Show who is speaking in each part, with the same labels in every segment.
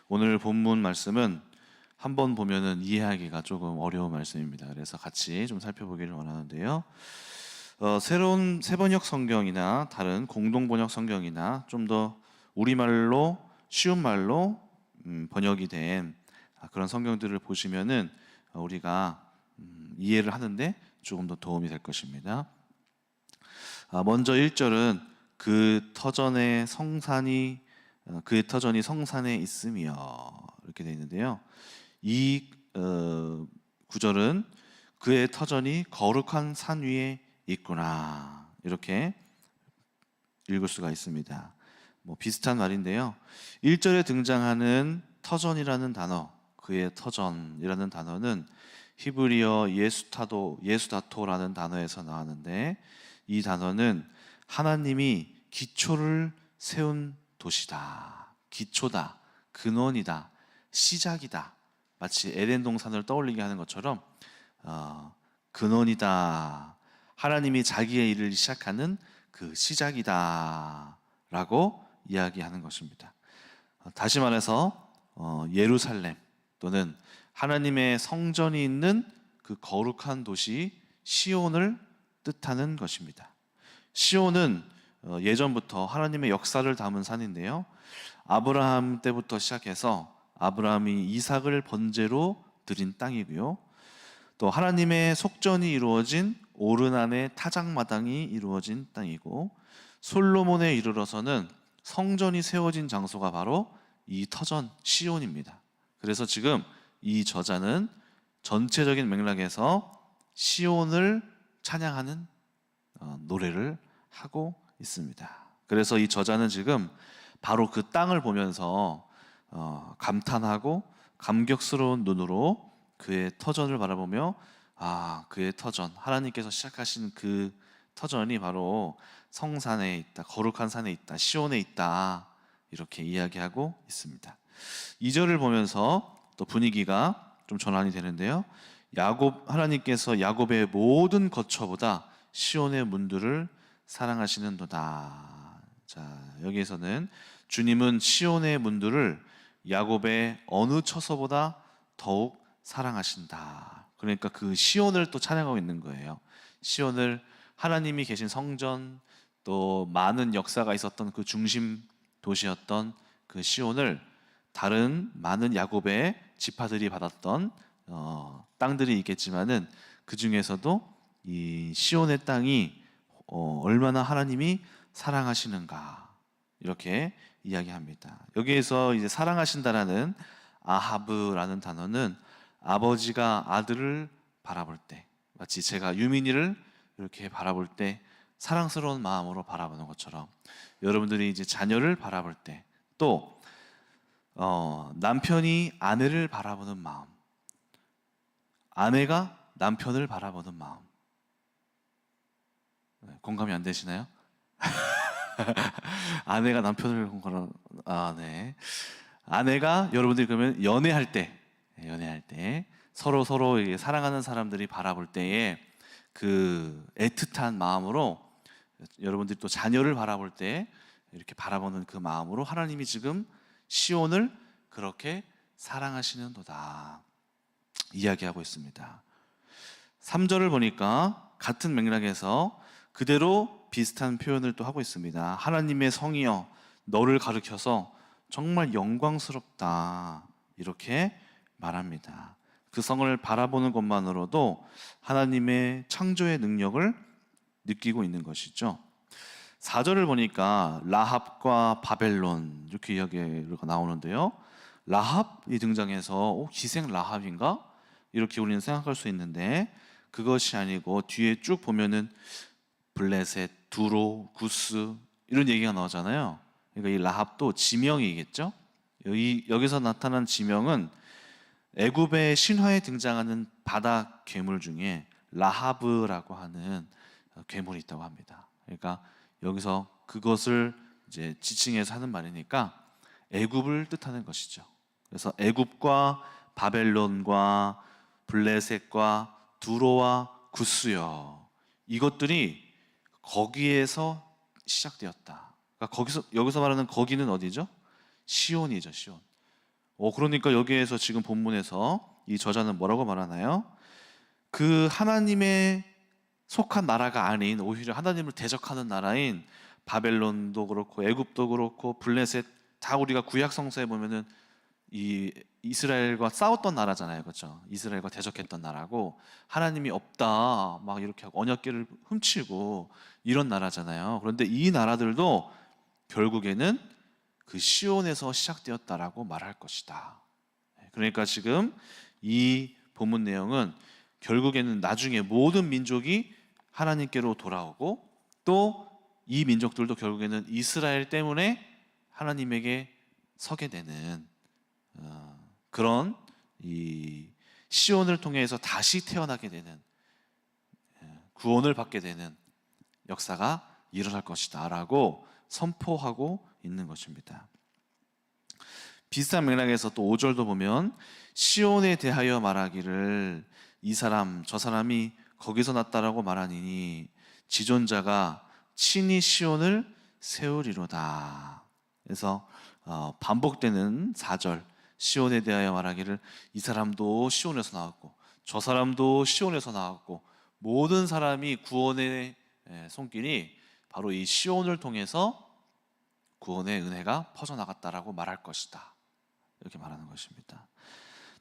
Speaker 1: 오늘 본문 말씀은 한번 보면은 이해하기가 조금 어려운 말씀입니다. 그래서 같이 좀 살펴보기를 원하는데요. 새로운 세번역 성경이나 다른 공동번역 성경이나 좀 더 우리말로 쉬운 말로 번역이 된 그런 성경들을 보시면은 우리가 이해를 하는데 조금 더 도움이 될 것입니다. 먼저 1절은 그의 터전이 성산에 있으며 이렇게 되어 있는데요. 이 구절은 그의 터전이 거룩한 산 위에 있구나 이렇게 읽을 수가 있습니다. 비슷한 말인데요. 1절에 등장하는 터전이라는 단어, 그의 터전이라는 단어는 히브리어 예수다토라는 단어에서 나왔는데, 이 단어는 하나님이 기초를 세운 도시다, 기초다, 근원이다, 시작이다. 마치 에덴 동산을 떠올리게 하는 것처럼 근원이다, 하나님이 자기의 일을 시작하는 그 시작이다 라고 이야기하는 것입니다. 다시 말해서 예루살렘 또는 하나님의 성전이 있는 그 거룩한 도시 시온을 뜻하는 것입니다. 시온은 예전부터 하나님의 역사를 담은 산인데요. 아브라함 때부터 시작해서 아브라함이 이삭을 번제로 드린 땅이고요. 또 하나님의 속전이 이루어진 오르난의 타작마당이 이루어진 땅이고, 솔로몬에 이르러서는 성전이 세워진 장소가 바로 이 터전 시온입니다. 그래서 지금 이 저자는 전체적인 맥락에서 시온을 찬양하는 노래를 하고 있습니다. 그래서 이 저자는 지금 바로 그 땅을 보면서 감탄하고 감격스러운 눈으로 그의 터전을 바라보며 그의 터전, 하나님께서 시작하신 그 터전이 바로 성산에 있다, 거룩한 산에 있다, 시온에 있다 이렇게 이야기하고 있습니다. 2절을 보면서 또 분위기가 좀 전환이 되는데요. 하나님께서 야곱의 모든 거처보다 시온의 문들을 사랑하시는도다. 자, 여기에서는 주님은 시온의 문들을 야곱의 어느 처소보다 더욱 사랑하신다. 그러니까 그 시온을 또 찬양하고 있는 거예요. 시온을, 하나님이 계신 성전, 또 많은 역사가 있었던 그 중심 도시였던 그 시온을 다른 많은 야곱의 지파들이 받았던 땅들이 있겠지만은 그 중에서도 이 시온의 땅이 얼마나 하나님이 사랑하시는가 이렇게 이야기합니다. 여기에서 이제 사랑하신다라는 아하브라는 단어는 아버지가 아들을 바라볼 때, 마치 제가 유민이를 이렇게 바라볼 때 사랑스러운 마음으로 바라보는 것처럼 여러분들이 이제 자녀를 바라볼 때, 또 남편이 아내를 바라보는 마음, 아내가 남편을 바라보는 마음, 공감이 안 되시나요? 아내가 남편을 네. 아내가 여러분들이 그러면 연애할 때 서로 사랑하는 사람들이 바라볼 때에 그 애틋한 마음으로, 여러분들이 또 자녀를 바라볼 때 이렇게 바라보는 그 마음으로 하나님이 지금 시온을 그렇게 사랑하시는도다 이야기하고 있습니다. 3절을 보니까 같은 맥락에서 그대로 비슷한 표현을 또 하고 있습니다. 하나님의 성이여 너를 가리켜서 정말 영광스럽다 이렇게 말합니다. 그 성을 바라보는 것만으로도 하나님의 창조의 능력을 느끼고 있는 것이죠. 4절을 보니까 라합과 바벨론 이렇게 이야기가 나오는데요. 라합이 등장해서 기생 라합인가? 이렇게 우리는 생각할 수 있는데 그것이 아니고 뒤에 쭉 보면은 블레셋, 두로, 구스 이런 얘기가 나오잖아요. 그러니까 이 라합도 지명이겠죠. 여기서 나타난 지명은 애굽의 신화에 등장하는 바다 괴물 중에 라하브라고 하는 괴물이 있다고 합니다. 그러니까 여기서 그것을 이제 지칭해서 하는 말이니까 애굽을 뜻하는 것이죠. 그래서 애굽과 바벨론과 블레셋과 두로와 구스여, 이것들이 거기에서 시작되었다. 그러니까 여기서 말하는 거기는 어디죠? 시온이죠, 시온. 그러니까 여기에서 지금 본문에서 이 저자는 뭐라고 말하나요? 그 하나님의 속한 나라가 아닌 오히려 하나님을 대적하는 나라인 바벨론도 그렇고 애굽도 그렇고 블레셋 다 우리가 구약 성서에 보면은 이 이스라엘과 싸웠던 나라잖아요, 그렇죠? 이스라엘과 대적했던 나라고 하나님이 없다 막 이렇게 하고 언약궤를 훔치고 이런 나라잖아요. 그런데 이 나라들도 결국에는 그 시온에서 시작되었다라고 말할 것이다. 그러니까 지금 이 본문 내용은 결국에는 나중에 모든 민족이 하나님께로 돌아오고 또 이 민족들도 결국에는 이스라엘 때문에 하나님에게 서게 되는 그런 이 시온을 통해서 다시 태어나게 되는 구원을 받게 되는 역사가 일어날 것이다라고 선포하고 있는 것입니다. 비슷한 맥락에서 또 5절도 보면 시온에 대하여 말하기를 이 사람 저 사람이 거기서 났다라고 말하니 지존자가 친히 시온을 세우리로다. 그래서 반복되는 4절 시온에 대하여 말하기를 이 사람도 시온에서 나왔고 저 사람도 시온에서 나왔고 모든 사람이 구원의 손길이 바로 이 시온을 통해서 구원의 은혜가 퍼져나갔다라고 말할 것이다. 이렇게 말하는 것입니다.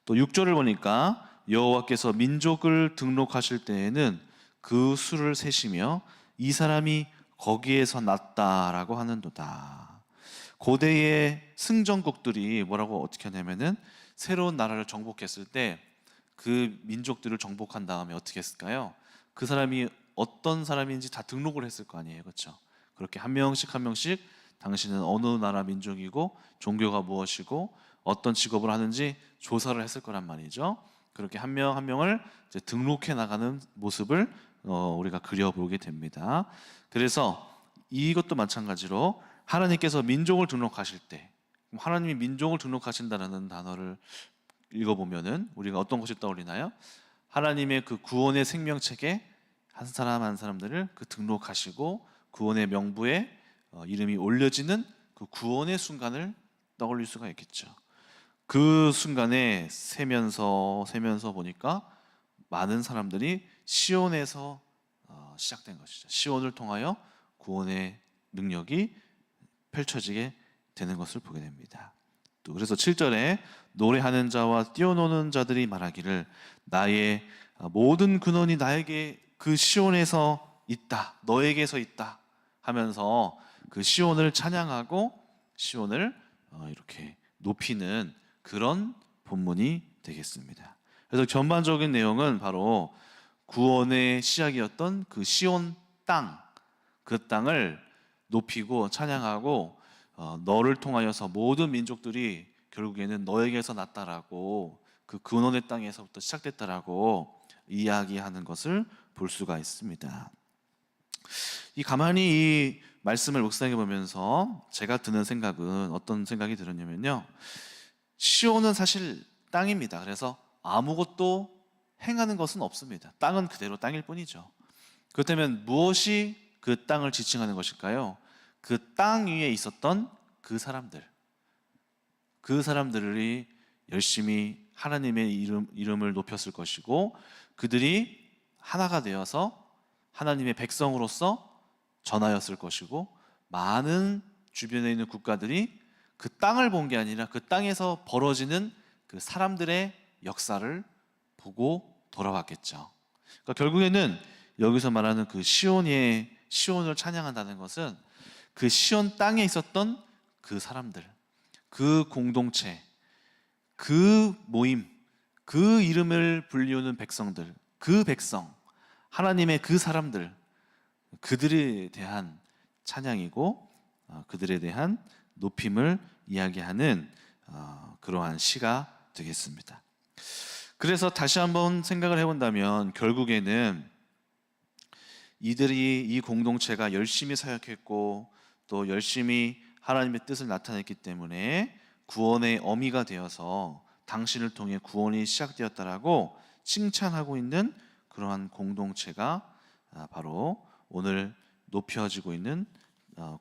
Speaker 1: 또 6절을 보니까 여호와께서 민족을 등록하실 때에는 그 수를 세시며 이 사람이 거기에서 났다라고 하는도다. 고대의 승전국들이 뭐라고 어떻게 하냐면은 새로운 나라를 정복했을 때 그 민족들을 정복한 다음에 어떻게 했을까요? 그 사람이 어떤 사람인지 다 등록을 했을 거 아니에요, 그렇죠? 그렇게 한 명씩 한 명씩 당신은 어느 나라 민족이고 종교가 무엇이고 어떤 직업을 하는지 조사를 했을 거란 말이죠. 그렇게 한 명 한 명을 이제 등록해 나가는 모습을 우리가 그려보게 됩니다. 그래서 이것도 마찬가지로 하나님께서 민족을 등록하실 때 하나님이 민족을 등록하신다는 단어를 읽어보면은 우리가 어떤 것이 떠올리나요? 하나님의 그 구원의 생명책에 한 사람 한 사람들을 그 등록하시고 구원의 명부에 이름이 올려지는 그 구원의 순간을 떠올릴 수가 있겠죠. 그 순간에 세면서 보니까 많은 사람들이 시온에서 시작된 것이죠. 시온을 통하여 구원의 능력이 펼쳐지게 되는 것을 보게 됩니다. 또 그래서 7절에 노래하는 자와 뛰어노는 자들이 말하기를 나의 모든 근원이 나에게 그 시온에서 있다, 너에게서 있다 하면서 그 시온을 찬양하고 시온을 이렇게 높이는 그런 본문이 되겠습니다. 그래서 전반적인 내용은 바로 구원의 시작이었던 그 시온 땅, 그 땅을 높이고 찬양하고 너를 통하여서 모든 민족들이 결국에는 너에게서 났다라고 그 근원의 땅에서부터 시작됐다라고 이야기하는 것을 볼 수가 있습니다. 가만히 이 말씀을 묵상해 보면서 제가 드는 생각은 어떤 생각이 들었냐면요. 시온은 사실 땅입니다. 그래서 아무것도 행하는 것은 없습니다. 땅은 그대로 땅일 뿐이죠. 그렇다면 무엇이 그 땅을 지칭하는 것일까요? 그 땅 위에 있었던 그 사람들이 열심히 하나님의 이름을 높였을 것이고 그들이 하나가 되어서 하나님의 백성으로서 전하였을 것이고 많은 주변에 있는 국가들이 그 땅을 본 게 아니라 그 땅에서 벌어지는 그 사람들의 역사를 보고 돌아왔겠죠. 그러니까 결국에는 여기서 말하는 그 시온을 찬양한다는 것은 그 시온 땅에 있었던 그 사람들, 그 공동체, 그 모임, 그 이름을 불리우는 백성들, 그 백성, 하나님의 그 사람들, 그들에 대한 찬양이고 그들에 대한 높임을 이야기하는 그러한 시가 되겠습니다. 그래서 다시 한번 생각을 해본다면 결국에는 이들이 이 공동체가 열심히 사역했고 또 열심히 하나님의 뜻을 나타냈기 때문에 구원의 어미가 되어서 당신을 통해 구원이 시작되었다라고 칭찬하고 있는 그러한 공동체가 바로 오늘 높여지고 있는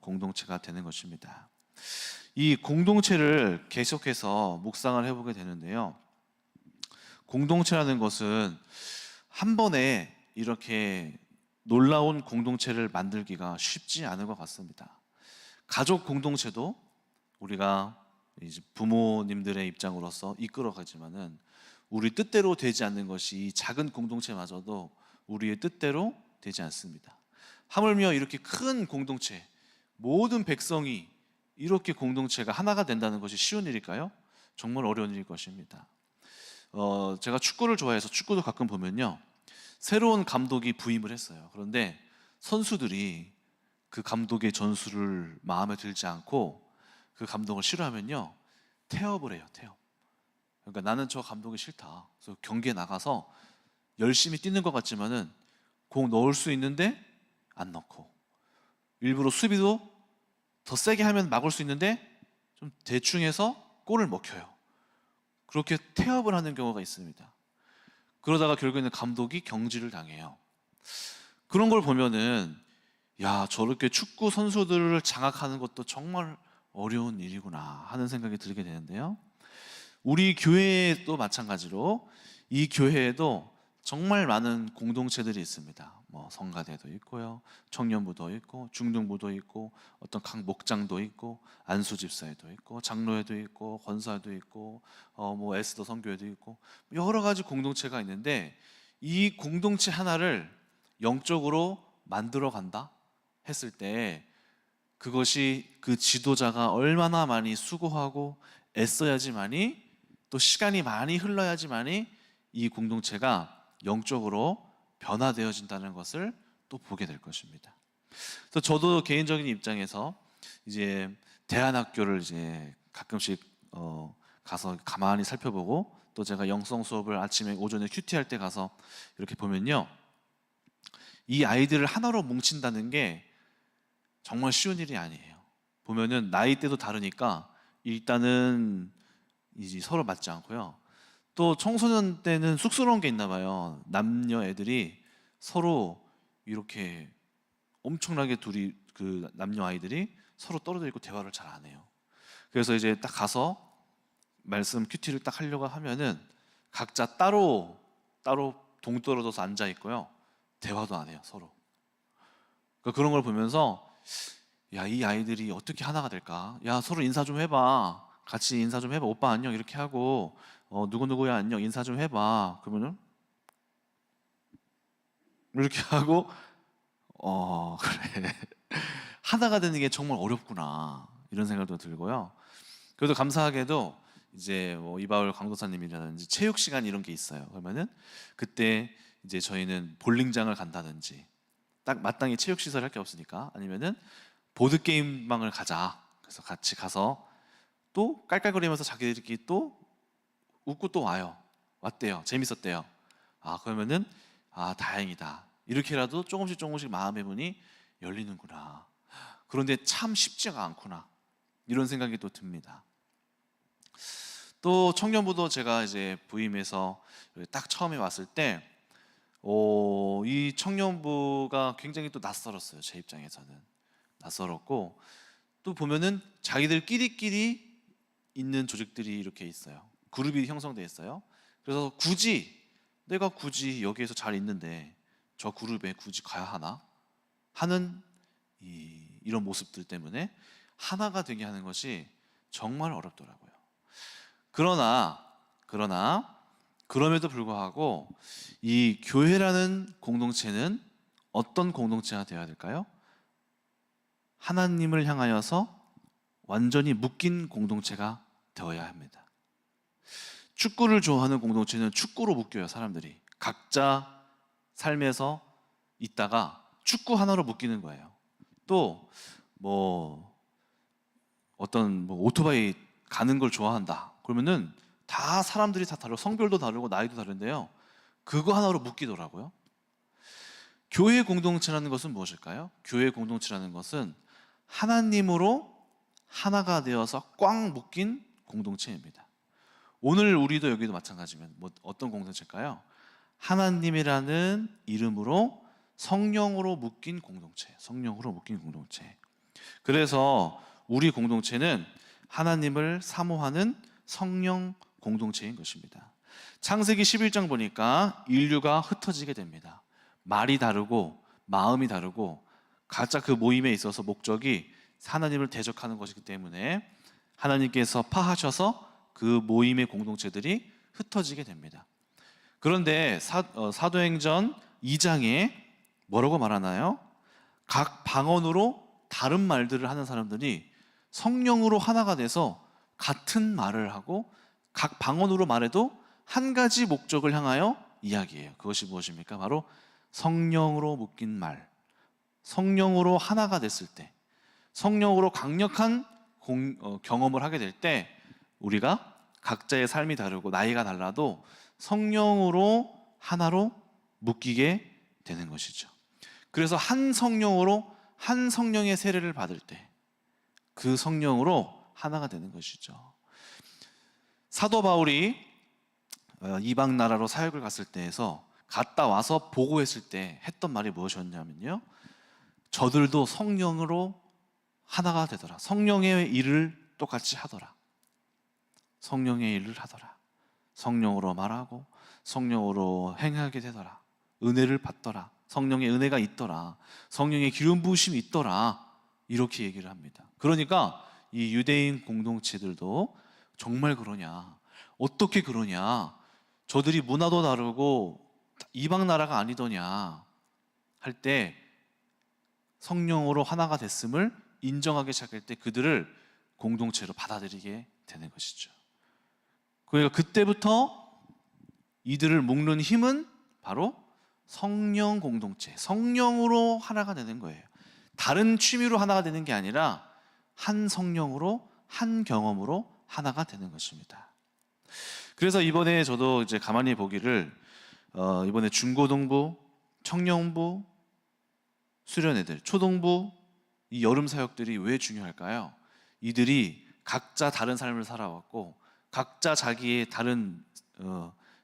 Speaker 1: 공동체가 되는 것입니다. 이 공동체를 계속해서 묵상을 해보게 되는데요. 공동체라는 것은 한 번에 이렇게 놀라운 공동체를 만들기가 쉽지 않은 것 같습니다. 가족 공동체도 우리가 이제 부모님들의 입장으로서 이끌어가지만은 우리 뜻대로 되지 않는 것이 이 작은 공동체마저도 우리의 뜻대로 되지 않습니다. 하물며 이렇게 큰 공동체, 모든 백성이 이렇게 공동체가 하나가 된다는 것이 쉬운 일일까요? 정말 어려운 일일 것입니다. 제가 축구를 좋아해서 축구도 가끔 보면요, 새로운 감독이 부임을 했어요. 그런데 선수들이 그 감독의 전술을 마음에 들지 않고 그 감독을 싫어하면요, 태업을 해요. 태업. 그러니까 나는 저 감독이 싫다. 그래서 경기에 나가서 열심히 뛰는 것 같지만은 공 넣을 수 있는데 안 넣고, 일부러 수비도 더 세게 하면 막을 수 있는데 좀 대충 해서 골을 먹혀요. 그렇게 태업을 하는 경우가 있습니다. 그러다가 결국에는 감독이 경질을 당해요. 그런 걸 보면은 야, 저렇게 축구 선수들을 장악하는 것도 정말 어려운 일이구나 하는 생각이 들게 되는데요. 우리 교회도 마찬가지로 이 교회에도 정말 많은 공동체들이 있습니다. 뭐 성가대도 있고요, 청년부도 있고, 중등부도 있고, 어떤 각 목장도 있고, 안수집사회도 있고, 장로회도 있고, 권사회도 있고, 뭐 에스더 선교회도 있고, 여러 가지 공동체가 있는데 이 공동체 하나를 영적으로 만들어 간다 했을 때 그것이 그 지도자가 얼마나 많이 수고하고 애써야지만이, 또 시간이 많이 흘러야지만이 이 공동체가 영적으로 변화되어진다는 것을 또 보게 될 것입니다. 그래서 저도 개인적인 입장에서 이제 대안학교를 이제 가끔씩 가서 가만히 살펴보고, 또 제가 영성 수업을 아침에 오전에 큐티 할 때 가서 이렇게 보면요, 이 아이들을 하나로 뭉친다는 게 정말 쉬운 일이 아니에요. 보면은 나이대도 다르니까 일단은 이제 서로 맞지 않고요. 또 청소년 때는 쑥스러운 게 있나 봐요. 남녀 애들이 서로 이렇게 엄청나게 둘이, 그 남녀 아이들이 서로 떨어져 있고 대화를 잘 안 해요. 그래서 이제 딱 가서 말씀 큐티를 딱 하려고 하면은 각자 따로 동떨어져서 앉아 있고요. 대화도 안 해요, 서로. 그러니까 그런 걸 보면서 야, 이 아이들이 어떻게 하나가 될까? 야, 서로 인사 좀 해봐. 같이 인사 좀 해봐. 오빠 안녕 이렇게 하고, 누구누구야 안녕 인사 좀 해봐. 그러면은 이렇게 하고, 그래. 하나가 되는 게 정말 어렵구나 이런 생각도 들고요. 그래도 감사하게도 이제 뭐 이바울 강도사님이라든지 체육 시간 이런 게 있어요. 그러면은 그때 이제 저희는 볼링장을 간다든지, 딱 마땅히 체육 시설 할 게 없으니까, 아니면은 보드 게임방을 가자. 그래서 같이 가서 또 깔깔거리면서 자기들끼리 또 웃고 또 와요. 왔대요. 재밌었대요. 아, 그러면은 아, 다행이다. 이렇게라도 조금씩 조금씩 마음의 문이 열리는구나. 그런데 참 쉽지가 않구나. 이런 생각이 또 듭니다. 또 청년부도 제가 이제 부임해서 딱 처음에 왔을 때, 이 청년부가 굉장히 또 낯설었어요. 제 입장에서는 낯설었고, 또 보면은 자기들끼리끼리 있는 조직들이 이렇게 있어요. 그룹이 형성돼 있어요. 그래서 내가 굳이 여기에서 잘 있는데 저 그룹에 굳이 가야 하나 하는 이런 모습들 때문에 하나가 되게 하는 것이 정말 어렵더라고요. 그러나 그럼에도 불구하고 이 교회라는 공동체는 어떤 공동체가 되어야 될까요? 하나님을 향하여서 완전히 묶인 공동체가 되어야 합니다. 축구를 좋아하는 공동체는 축구로 묶여요. 사람들이 각자 삶에서 있다가 축구 하나로 묶이는 거예요. 또 뭐 어떤 뭐 오토바이 가는 걸 좋아한다 그러면은 다 사람들이 다 다르고 성별도 다르고 나이도 다른데요, 그거 하나로 묶이더라고요. 교회 공동체라는 것은 무엇일까요? 교회 공동체라는 것은 하나님으로 하나가 되어서 꽉 묶인 공동체입니다. 오늘 우리도 여기도 마찬가지면 뭐 어떤 공동체일까요? 하나님이라는 이름으로 성령으로 묶인 공동체, 성령으로 묶인 공동체. 그래서 우리 공동체는 하나님을 사모하는 성령 공동체인 것입니다. 창세기 11장 보니까 인류가 흩어지게 됩니다. 말이 다르고 마음이 다르고 각자 그 모임에 있어서 목적이 하나님을 대적하는 것이기 때문에 하나님께서 파하셔서 그 모임의 공동체들이 흩어지게 됩니다. 그런데 사도행전 2장에 뭐라고 말하나요? 각 방언으로 다른 말들을 하는 사람들이 성령으로 하나가 돼서 같은 말을 하고 각 방언으로 말해도 한 가지 목적을 향하여 이야기해요. 그것이 무엇입니까? 바로 성령으로 묶인 말, 성령으로 하나가 됐을 때, 성령으로 강력한 경험을 하게 될 때 우리가 각자의 삶이 다르고 나이가 달라도 성령으로 하나로 묶이게 되는 것이죠. 그래서 한 성령으로 한 성령의 세례를 받을 때 그 성령으로 하나가 되는 것이죠. 사도 바울이 이방 나라로 사역을 갔을 때에서 갔다 와서 보고했을 때 했던 말이 무엇이었냐면요, 저들도 성령으로 하나가 되더라. 성령의 일을 똑같이 하더라. 성령의 일을 하더라. 성령으로 말하고 성령으로 행하게 되더라. 은혜를 받더라. 성령의 은혜가 있더라. 성령의 기름 부으심이 있더라. 이렇게 얘기를 합니다. 그러니까 이 유대인 공동체들도 정말 그러냐, 어떻게 그러냐, 저들이 문화도 다르고 이방 나라가 아니더냐 할 때 성령으로 하나가 됐음을 인정하기 시작할 때 그들을 공동체로 받아들이게 되는 것이죠. 그러니까 그때부터 이들을 묶는 힘은 바로 성령 공동체, 성령으로 하나가 되는 거예요. 다른 취미로 하나가 되는 게 아니라 한 성령으로, 한 경험으로 하나가 되는 것입니다. 그래서 이번에 저도 이제 가만히 보기를 이번에 중고등부, 청년부, 수련회들, 초등부, 이 여름 사역들이 왜 중요할까요? 이들이 각자 다른 삶을 살아왔고 각자 자기의 다른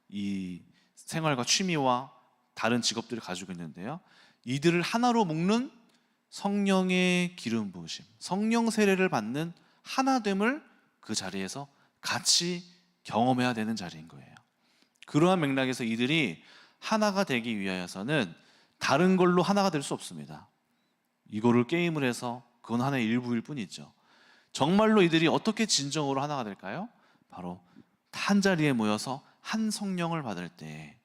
Speaker 1: 이 생활과 취미와 다른 직업들을 가지고 있는데요, 이들을 하나로 묶는 성령의 기름 부으심, 성령 세례를 받는 하나됨을 그 자리에서 같이 경험해야 되는 자리인 거예요. 그러한 맥락에서 이들이 하나가 되기 위하여서는 다른 걸로 하나가 될 수 없습니다. 이거를 게임을 해서 그건 하나의 일부일 뿐이죠. 정말로 이들이 어떻게 진정으로 하나가 될까요? 바로 한 자리에 모여서 한 성령을 받을 때,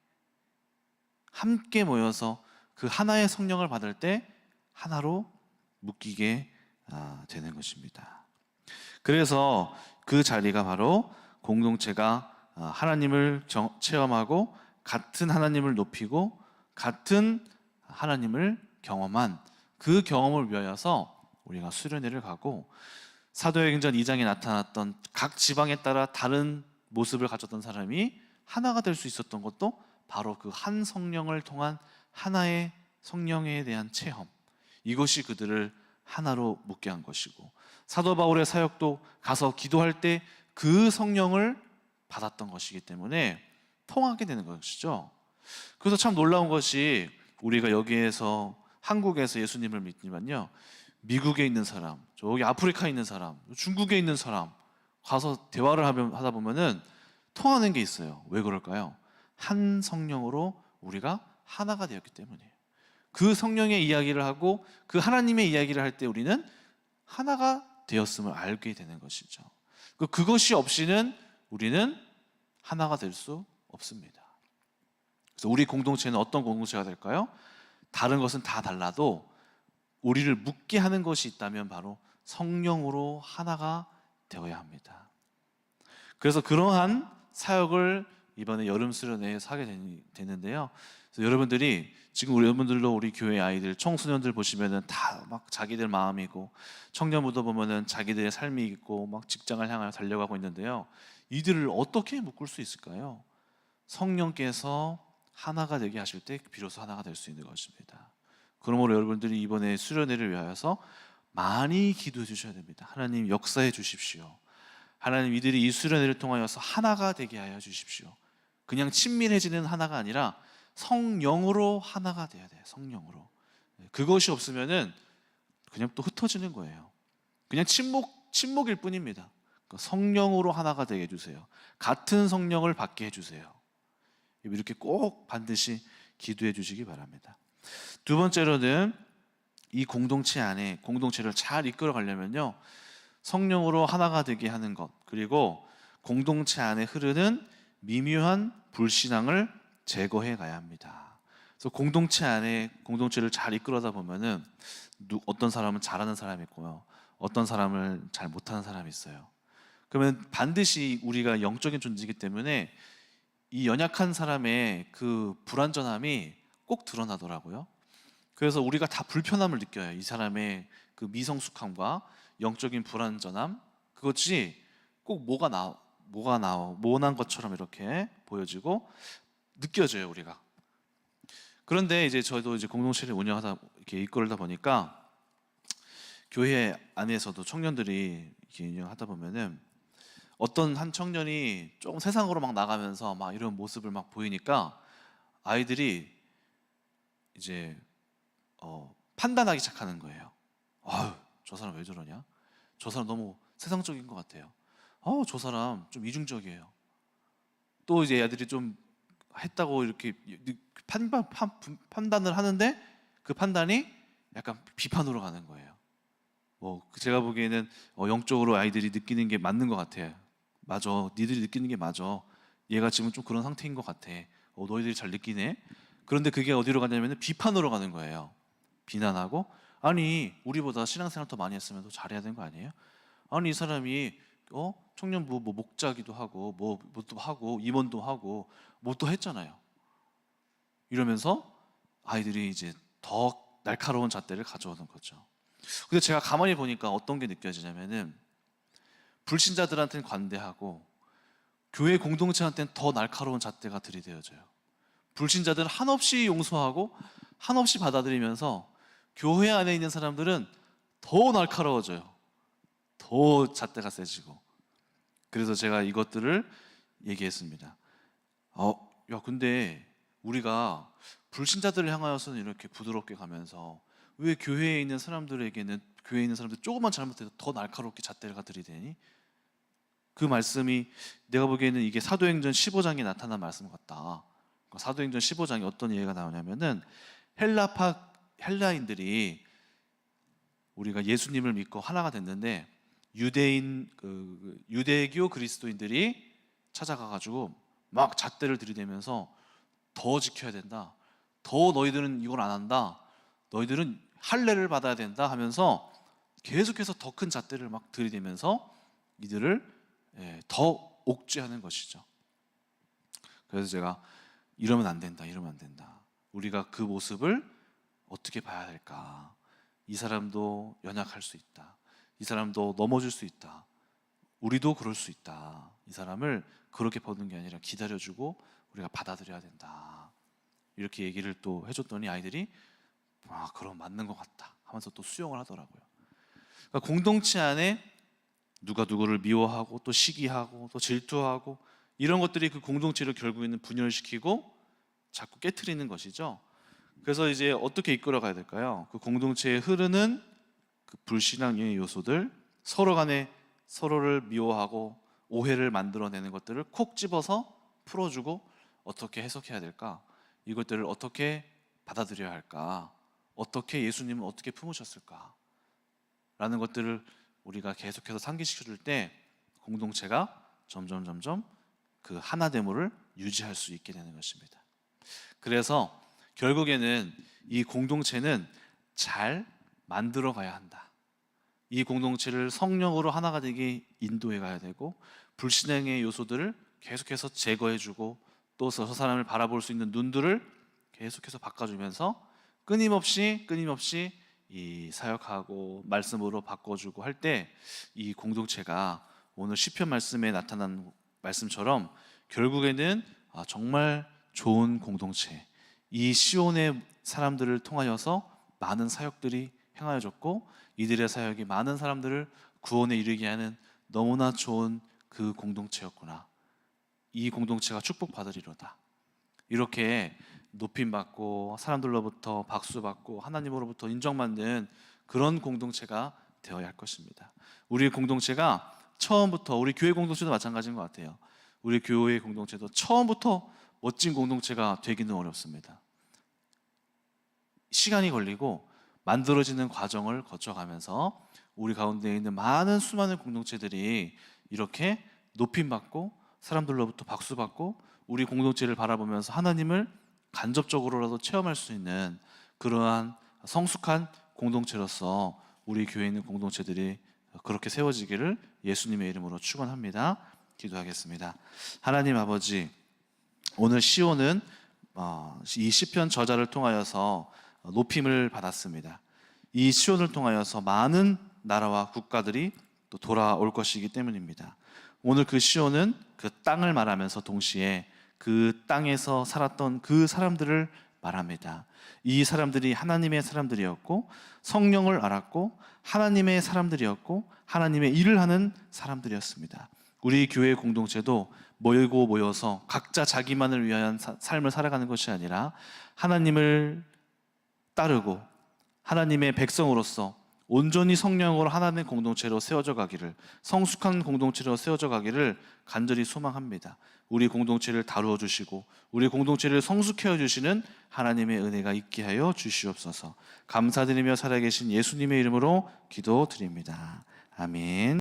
Speaker 1: 함께 모여서 그 하나의 성령을 받을 때 하나로 묶이게 되는 것입니다. 그래서 그 자리가 바로 공동체가 하나님을 체험하고 같은 하나님을 높이고 같은 하나님을 경험한 그 경험을 위하여서 우리가 수련회를 가고, 사도행전 2장에 나타났던 각 지방에 따라 다른 모습을 가졌던 사람이 하나가 될 수 있었던 것도 바로 그 한 성령을 통한 하나의 성령에 대한 체험, 이것이 그들을 하나로 묶게 한 것이고, 사도 바울의 사역도 가서 기도할 때 그 성령을 받았던 것이기 때문에 통하게 되는 것이죠. 그래서 참 놀라운 것이 우리가 여기에서 한국에서 예수님을 믿지만요, 미국에 있는 사람, 저기 아프리카에 있는 사람, 중국에 있는 사람 가서 대화를 하다 보면은 통하는 게 있어요. 왜 그럴까요? 한 성령으로 우리가 하나가 되었기 때문이에요. 그 성령의 이야기를 하고 그 하나님의 이야기를 할 때 우리는 하나가 되었음을 알게 되는 것이죠. 그것이 없이는 우리는 하나가 될 수 없습니다. 그래서 우리 공동체는 어떤 공동체가 될까요? 다른 것은 다 달라도 우리를 묶게 하는 것이 있다면 바로 성령으로 하나가 되어야 합니다. 그래서 그러한 사역을 이번에 여름 수련회에서 하게 되는데요. 그래서 여러분들이 지금 여러분들도 우리 교회 아이들, 청소년들 보시면은 다 막 자기들 마음이고, 청년부도 보면은 자기들의 삶이 있고 막 직장을 향하여 달려가고 있는데요. 이들을 어떻게 묶을 수 있을까요? 성령께서 하나가 되게 하실 때 비로소 하나가 될 수 있는 것입니다. 그러므로 여러분들이 이번에 수련회를 위하여서 많이 기도해 주셔야 됩니다. 하나님 역사해 주십시오. 하나님 이들이 이 수련회를 통하여서 하나가 되게 하여 주십시오. 그냥 친밀해지는 하나가 아니라 성령으로 하나가 돼야 돼요. 성령으로. 그것이 없으면은 그냥 또 흩어지는 거예요. 그냥 침묵일 뿐입니다. 그러니까 성령으로 하나가 되게 해주세요. 같은 성령을 받게 해주세요. 이렇게 꼭 반드시 기도해 주시기 바랍니다. 두 번째로는 이 공동체 안에 공동체를 잘 이끌어 가려면요, 성령으로 하나가 되게 하는 것, 그리고 공동체 안에 흐르는 미묘한 불신앙을 제거해 가야 합니다. 그래서 공동체 안에 공동체를 잘 이끌어다 보면은 어떤 사람은 잘하는 사람이 있고요, 어떤 사람을 잘 못하는 사람이 있어요. 그러면 반드시 우리가 영적인 존재이기 때문에 이 연약한 사람의 그 불완전함이 꼭 드러나더라고요. 그래서 우리가 다 불편함을 느껴요. 이 사람의 그 미성숙함과 영적인 불완전함, 그것이 꼭 모난 것처럼 이렇게 보여지고 느껴져요, 우리가. 그런데 이제 저도 이제 공동체를 운영하다 이렇게 이끌다 보니까 교회 안에서도 청년들이 이렇게 운영하다 보면은 어떤 한 청년이 조금 세상으로 막 나가면서 막 이런 모습을 막 보이니까 아이들이 이제 판단하기 시작하는 거예요. 아유, 저 사람 왜 저러냐? 저 사람 너무 세상적인 것 같아요. 저 사람 좀 이중적이에요. 또 이제 애들이 좀 했다고 이렇게 판단을 하는데 그 판단이 약간 비판으로 가는 거예요. 제가 보기에는 영적으로 아이들이 느끼는 게 맞는 것 같아요. 맞아, 니들이 느끼는 게 맞아. 얘가 지금 좀 그런 상태인 것 같아. 너희들이 잘 느끼네. 그런데 그게 어디로 가냐면 비판으로 가는 거예요. 비난하고, 아니 우리보다 신앙생활 더 많이 했으면 더 잘해야 되는 거 아니에요? 아니 이 사람이 청년부 목자기도 하고 뭐도 하고 임원도 하고 뭐 또 했잖아요. 이러면서 아이들이 이제 더 날카로운 잣대를 가져오는 거죠. 근데 제가 가만히 보니까 어떤 게 느껴지냐면은 불신자들한테는 관대하고 교회 공동체한테는 더 날카로운 잣대가 들이대어져요. 불신자들은 한없이 용서하고 한없이 받아들이면서 교회 안에 있는 사람들은 더 날카로워져요. 더 잣대가 세지고. 그래서 제가 이것들을 얘기했습니다. 야, 근데 우리가 불신자들을 향하여서는 이렇게 부드럽게 가면서 왜 교회에 있는 사람들에게는 교회에 있는 사람들 조금만 잘못해도 더 날카롭게 잣대가 들이대니? 그 말씀이 내가 보기에는 이게 사도행전 15장에 나타난 말씀 같다. 사도행전 15장에 어떤 얘기가 나오냐면은 헬라인들이 우리가 예수님을 믿고 하나가 됐는데 유대교 그리스도인들이 찾아가가지고 막 잣대를 들이대면서 더 지켜야 된다. 더 너희들은 이걸 안 한다. 너희들은 할례를 받아야 된다 하면서 계속해서 더 큰 잣대를 막 들이대면서 이들을 더 옥죄하는 것이죠. 그래서 제가 이러면 안 된다. 이러면 안 된다. 우리가 그 모습을 어떻게 봐야 될까? 이 사람도 연약할 수 있다. 이 사람도 넘어질 수 있다. 우리도 그럴 수 있다. 이 사람을 그렇게 보는 게 아니라 기다려주고 우리가 받아들여야 된다. 이렇게 얘기를 또 해줬더니 아이들이 그럼 맞는 것 같다 하면서 또 수용을 하더라고요. 그러니까 공동체 안에 누가 누구를 미워하고 또 시기하고 또 질투하고 이런 것들이 그 공동체를 결국에는 분열시키고 자꾸 깨트리는 것이죠. 그래서 이제 어떻게 이끌어가야 될까요? 그 공동체에 흐르는 그 불신앙의 요소들, 서로 간에 서로를 미워하고 오해를 만들어내는 것들을 콕 집어서 풀어주고 어떻게 해석해야 될까? 이것들을 어떻게 받아들여야 할까? 어떻게 예수님은 어떻게 품으셨을까? 라는 것들을 우리가 계속해서 상기시켜 줄 때 공동체가 점점 그 하나됨을 유지할 수 있게 되는 것입니다. 그래서 결국에는 이 공동체는 잘 만들어 가야 한다. 이 공동체를 성령으로 하나가 되게 인도해 가야 되고 불신앙의 요소들을 계속해서 제거해 주고 또 저 사람을 바라볼 수 있는 눈들을 계속해서 바꿔주면서 끊임없이 이 사역하고 말씀으로 바꿔주고 할 때 이 공동체가 오늘 시편 말씀에 나타난 말씀처럼 결국에는 정말 좋은 공동체, 이 시온의 사람들을 통하여서 많은 사역들이 행하여졌고 이들의 사역이 많은 사람들을 구원에 이르게 하는 너무나 좋은 그 공동체였구나. 이 공동체가 축복받으리로다. 이렇게 높임받고 사람들로부터 박수받고 하나님으로부터 인정받는 그런 공동체가 되어야 할 것입니다. 우리 공동체가 처음부터, 우리 교회 공동체도 마찬가지인 것 같아요. 우리 교회 공동체도 처음부터 멋진 공동체가 되기는 어렵습니다. 시간이 걸리고 만들어지는 과정을 거쳐가면서 우리 가운데 있는 수많은 공동체들이 이렇게 높임받고 사람들로부터 박수받고 우리 공동체를 바라보면서 하나님을 간접적으로라도 체험할 수 있는 그러한 성숙한 공동체로서 우리 교회에 있는 공동체들이 그렇게 세워지기를 예수님의 이름으로 축원합니다. 기도하겠습니다. 하나님 아버지, 오늘 시온은 이 시편 저자를 통하여서 높임을 받았습니다. 이 시온을 통하여서 많은 나라와 국가들이 또 돌아올 것이기 때문입니다. 오늘 그 시온은 그 땅을 말하면서 동시에 그 땅에서 살았던 그 사람들을 말합니다. 이 사람들이 하나님의 사람들이었고 성령을 알았고 하나님의 사람들이었고 하나님의 일을 하는 사람들이었습니다. 우리 교회 공동체도 모여서 각자 자기만을 위한 삶을 살아가는 것이 아니라 하나님을 따르고 하나님의 백성으로서 온전히 성령으로 하나님의 공동체로 세워져 가기를, 성숙한 공동체로 세워져 가기를 간절히 소망합니다. 우리 공동체를 다루어 주시고 우리 공동체를 성숙해 주시는 하나님의 은혜가 있게 하여 주시옵소서. 감사드리며 살아계신 예수님의 이름으로 기도드립니다. 아멘.